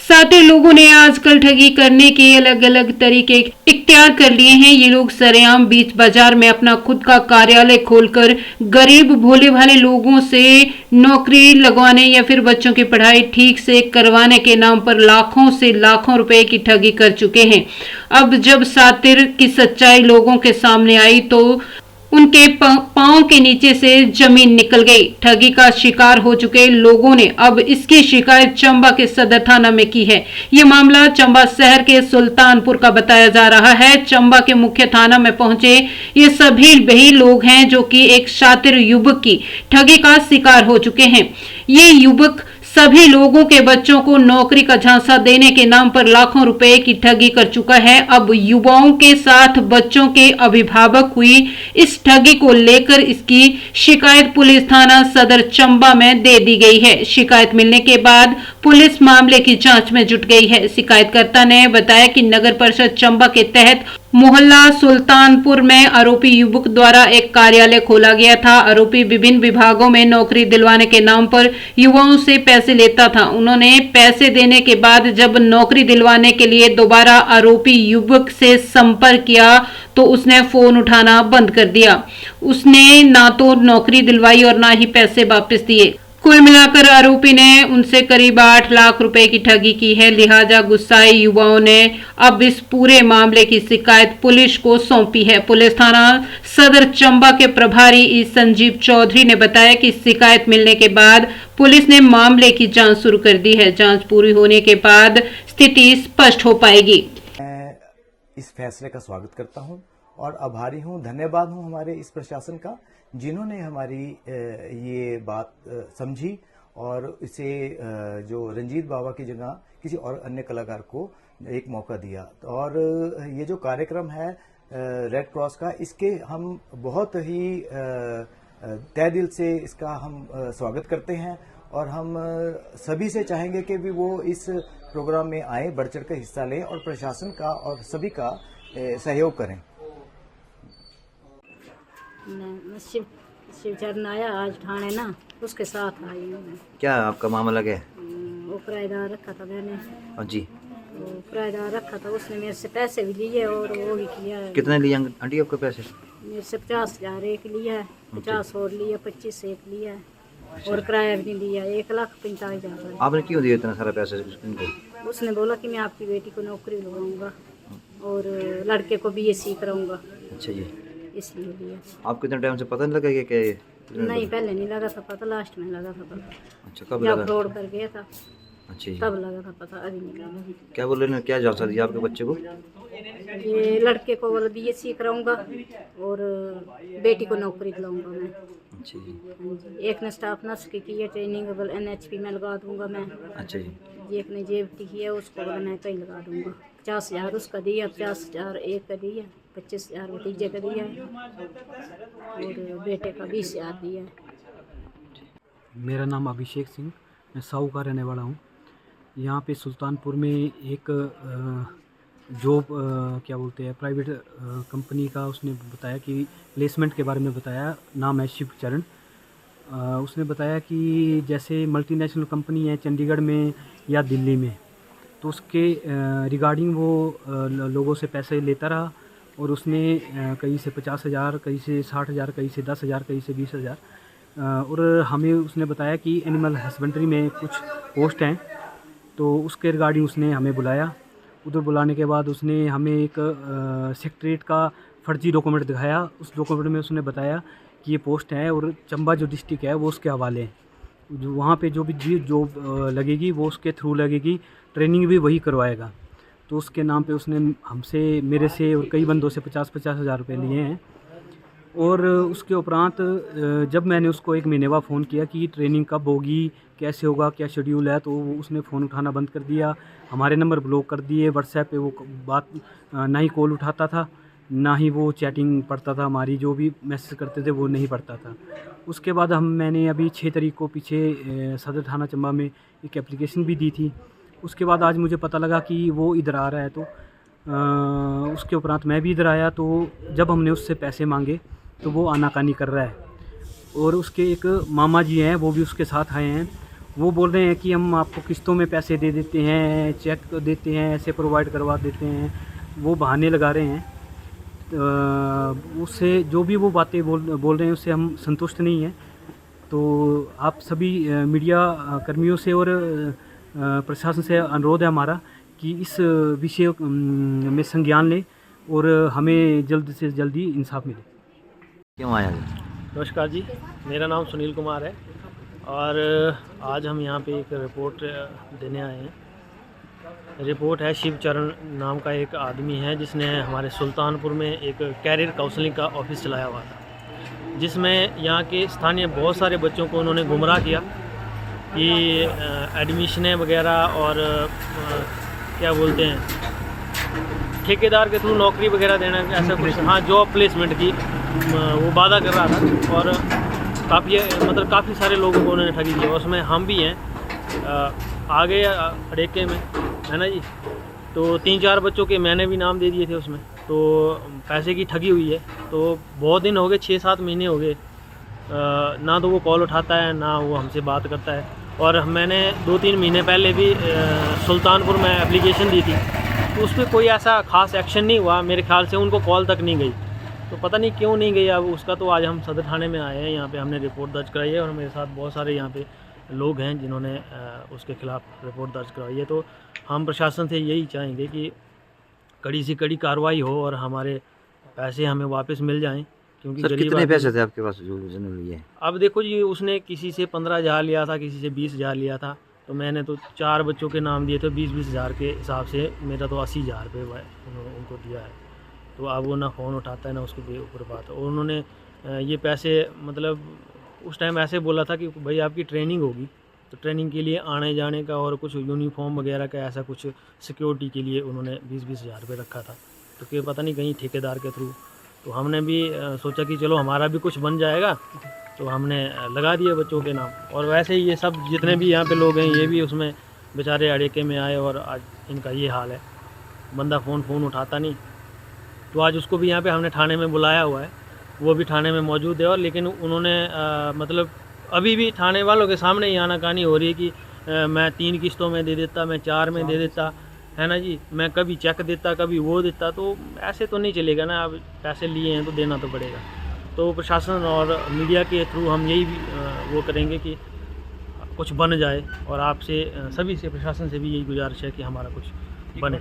साथी लोगों ने आजकल ठगी करने के अलग अलग तरीके इख्तियार कर लिए हैं। ये लोग सरेआम बीच बाजार में अपना खुद का कार्यालय खोलकर गरीब भोले भाले लोगों से नौकरी लगवाने या फिर बच्चों की पढ़ाई ठीक से करवाने के नाम पर लाखों से लाखों रुपए की ठगी कर चुके हैं। अब जब सातिर की सच्चाई लोगों के सामने आई तो उनके पांव के नीचे से जमीन निकल गई। ठगी का शिकार हो चुके लोगों ने अब इसकी शिकायत चंबा के सदर थाना में की है। ये मामला चंबा शहर के सुल्तानपुर का बताया जा रहा है। चंबा के मुख्य थाना में पहुंचे ये सभी वही लोग हैं जो कि एक शातिर युवक की ठगी का शिकार हो चुके हैं। ये युवक सभी लोगों के बच्चों को नौकरी का झांसा देने के नाम पर लाखों रुपए की ठगी कर चुका है। अब युवाओं के साथ बच्चों के अभिभावक हुई इस ठगी को लेकर इसकी शिकायत पुलिस थाना सदर चंबा में दे दी गई है। शिकायत मिलने के बाद पुलिस मामले की जांच में जुट गई है। शिकायतकर्ता ने बताया कि नगर परिषद चंबा के तहत मोहल्ला सुल्तानपुर में आरोपी युवक द्वारा एक कार्यालय खोला गया था। आरोपी विभिन्न विभागों में नौकरी दिलवाने के नाम पर युवाओं से पैसे लेता था। उन्होंने पैसे देने के बाद जब नौकरी दिलवाने के लिए दोबारा आरोपी युवक से संपर्क किया तो उसने फोन उठाना बंद कर दिया। उसने ना तो नौकरी दिलवाई और ना ही पैसे वापस दिए। कुल मिलाकर आरोपी ने उनसे करीब 8 लाख रुपए की ठगी की है। लिहाजा गुस्साए युवाओं ने अब इस पूरे मामले की शिकायत पुलिस को सौंपी है। पुलिस थाना सदर चंबा के प्रभारी ई संजीव चौधरी ने बताया कि शिकायत मिलने के बाद पुलिस ने मामले की जांच शुरू कर दी है। जांच पूरी होने के बाद स्थिति स्पष्ट हो पाएगी। मैं इस फैसले का स्वागत करता हूं और आभारी हूं, धन्यवाद हूं हमारे इस प्रशासन का जिन्होंने हमारी ये बात समझी और इसे जो रंजीत बाबा की जगह किसी और अन्य कलाकार को एक मौका दिया। और ये जो कार्यक्रम है रेड क्रॉस का, इसके हम बहुत ही तहे दिल से इसका हम स्वागत करते हैं और हम सभी से चाहेंगे कि भी वो इस प्रोग्राम में आए, बढ़ चढ़ कर हिस्सा लें और प्रशासन का और सभी का सहयोग करें। शिवचरण आया आज ठाणे ना, उसके साथ आई हूँ मैं। क्या आपका मामला क्या है? वो किराएदार रखा था मैंने। हाँ जी। वो किराएदार रखा था, उसने मेरे से पैसे भी लिए और वो भी किया है। कितने लिए आंटी आपके पैसे? मेरे से 50,000 एक लिया है, 50 और लिया, 25 एक लिया है और किराया भी नहीं लिया। 1,45,000। आपने क्यों दिया इतना सारा पैसा इनको? उसने बोला कि मैं आपकी बेटी को नौकरी लगाऊंगा और लड़के को BSc कराऊंगा। अच्छा जी, इसलिए लिया। आपको इतने टाइम से पता नहीं लगा कि नहीं, पहले नहीं लगा था पता, लास्ट में लगा था पता। अच्छा, कब जब लगा? फ्रॉड कर गया था। अच्छा जी, तब लगा था पता, अभी नहीं लगा। क्या बोल रहे हैं, क्या झांसा दिया आपके बच्चे को? ये लड़के को बोला BSc कराऊंगा और बेटी को नौकरी दिलाऊंगा मैं। अच्छा जी। हाँ जी। एक ने स्टाफ नर्स की है ट्रेनिंग, बोला NHP में लगा दूंगा मैं। अच्छा जी। एक ने JFT की है, उसको बोला मैं कहीं लगा दूंगा। 50,000 उसका दिया, 50,000 एक का दिया, 25,000 भतीजे का दिया और बेटे का 20,000 दिया है। मेरा नाम अभिषेक सिंह, मैं साहू का रहने वाला हूँ। यहाँ पे सुल्तानपुर में एक जॉब क्या बोलते हैं प्राइवेट कंपनी का उसने बताया कि प्लेसमेंट के बारे में बताया। नाम है शिवचरण। उसने बताया कि जैसे मल्टीनेशनल कंपनी है चंडीगढ़ में या दिल्ली में, तो उसके रिगार्डिंग वो लोगों से पैसे लेता रहा और उसने कहीं से 50,000, कहीं से 60,000, कहीं से 10,000, कहीं से 20,000 और हमें उसने बताया कि एनिमल हस्बेंड्री में कुछ पोस्ट हैं, तो उसके रिगार्डिंग उसने हमें बुलाया। उधर बुलाने के बाद उसने हमें एक सेक्रेटरीट का फर्जी डॉक्यूमेंट दिखाया। उस डॉक्यूमेंट में उसने बताया कि ये पोस्ट है और चंबा जो डिस्ट्रिक्ट है वो उसके हवाले है। जो वहाँ पे जो भी जॉब लगेगी वो उसके थ्रू लगेगी, ट्रेनिंग भी वही करवाएगा। तो उसके नाम पे उसने हमसे, मेरे से और कई बंदों से 50,000 रुपये लिए हैं। और उसके उपरांत जब मैंने उसको 1 महीने बाद फ़ोन किया कि ट्रेनिंग कब होगी, कैसे होगा, क्या शेड्यूल है, तो उसने फ़ोन उठाना बंद कर दिया। हमारे नंबर ब्लॉक कर दिए। व्हाट्सएप पे वो बात ना ही कॉल उठाता था, ना ही वो चैटिंग पढ़ता था, हमारी जो भी मैसेज करते थे वो नहीं पढ़ता था। उसके बाद मैंने अभी 6 तारीख को पीछे सदर थाना चंबा में एक एप्लीकेशन भी दी थी। उसके बाद आज मुझे पता लगा कि वो इधर आ रहा है, तो उसके उपरांत मैं भी इधर आया। तो जब हमने उससे पैसे मांगे तो वो आनाकानी कर रहा है और उसके एक मामा जी हैं वो भी उसके साथ आए हैं। वो बोल रहे हैं कि हम आपको किस्तों में पैसे दे देते हैं, चेक देते हैं, ऐसे प्रोवाइड करवा देते हैं। वो बहाने लगा रहे हैं। उससे जो भी वो बातें बोल रहे हैं उससे हम संतुष्ट नहीं हैं। तो आप सभी मीडिया कर्मियों से और प्रशासन से अनुरोध है हमारा कि इस विषय में संज्ञान लें और हमें जल्द से जल्दी इंसाफ मिले। क्यों आया है? नमस्कार जी, मेरा नाम सुनील कुमार है और आज हम यहाँ पे एक रिपोर्ट देने आए हैं। रिपोर्ट है शिवचरण नाम का एक आदमी है जिसने हमारे सुल्तानपुर में एक कैरियर काउंसलिंग का ऑफिस चलाया हुआ था, जिसमें यहाँ के स्थानीय बहुत सारे बच्चों को उन्होंने गुमराह किया कि एडमिशनें वगैरह और क्या बोलते हैं ठेकेदार के थ्रू नौकरी वगैरह देना, ऐसा कुछ, हाँ, जॉब प्लेसमेंट की वो वादा कर रहा था और काफ़ी सारे लोगों को उन्होंने ठगी दी। उसमें हम भी हैं, आ गए अड़ेके में, है ना जी। तो 3-4 बच्चों के मैंने भी नाम दे दिए थे उसमें, तो पैसे की ठगी हुई है। तो बहुत दिन हो गए, 6-7 महीने हो गए, ना तो वो कॉल उठाता है ना वो हमसे बात करता है। और मैंने 2-3 महीने पहले भी सुल्तानपुर में एप्लीकेशन दी थी, तो उस पर कोई ऐसा ख़ास एक्शन नहीं हुआ। मेरे ख्याल से उनको कॉल तक नहीं गई, तो पता नहीं क्यों नहीं गई अब उसका। तो आज हम सदर थाने में आए हैं, यहाँ पे हमने रिपोर्ट दर्ज कराई है और मेरे साथ बहुत सारे यहाँ पे लोग हैं जिन्होंने उसके ख़िलाफ़ रिपोर्ट दर्ज करवाई है। तो हम प्रशासन से यही चाहेंगे कि कड़ी से कड़ी कार्रवाई हो और हमारे पैसे हमें वापस मिल जाएं, क्योंकि सर गरीब कितने आदमी- पैसे थे आपके पास जो उसने लिए हैं? अब देखो जी, उसने किसी से 15,000 लिया था, किसी से 20,000 लिया था। तो मैंने तो 4 बच्चों के नाम दिए थे, 20-20 हज़ार के हिसाब से मेरा तो 80,000 रुपये उनको दिया है। तो अब वो ना फ़ोन उठाता है ना उसके ऊपर बात। और उन्होंने ये पैसे मतलब उस टाइम ऐसे बोला था कि भाई आपकी ट्रेनिंग होगी, तो ट्रेनिंग के लिए आने जाने का और कुछ यूनिफॉर्म वगैरह का ऐसा कुछ सिक्योरिटी के लिए उन्होंने 20-20 हज़ार रुपये रखा था। तो कि पता नहीं कहीं ठेकेदार के थ्रू। तो हमने भी सोचा कि चलो हमारा भी कुछ बन जाएगा, तो हमने लगा दिए बच्चों के नाम। और वैसे ही ये सब जितने भी यहाँ पे लोग हैं ये भी उसमें बेचारे अड़ेके में आए और आज इनका ये हाल है। बंदा फ़ोन उठाता नहीं। तो आज उसको भी यहाँ पे हमने थाने में बुलाया हुआ है, वो भी थाने में मौजूद है। और लेकिन उन्होंने मतलब अभी भी थाने वालों के सामने ही आनाकानी हो रही है कि मैं 3 किस्तों में दे देता, मैं 4 में दे देता, है ना जी, मैं कभी चेक देता कभी वो देता। तो ऐसे तो नहीं चलेगा ना, अब पैसे लिए हैं तो देना तो पड़ेगा। तो प्रशासन और मीडिया के थ्रू हम यही वो करेंगे कि कुछ बन जाए, और आपसे सभी से, प्रशासन से भी यही गुजारिश है कि हमारा कुछ बने।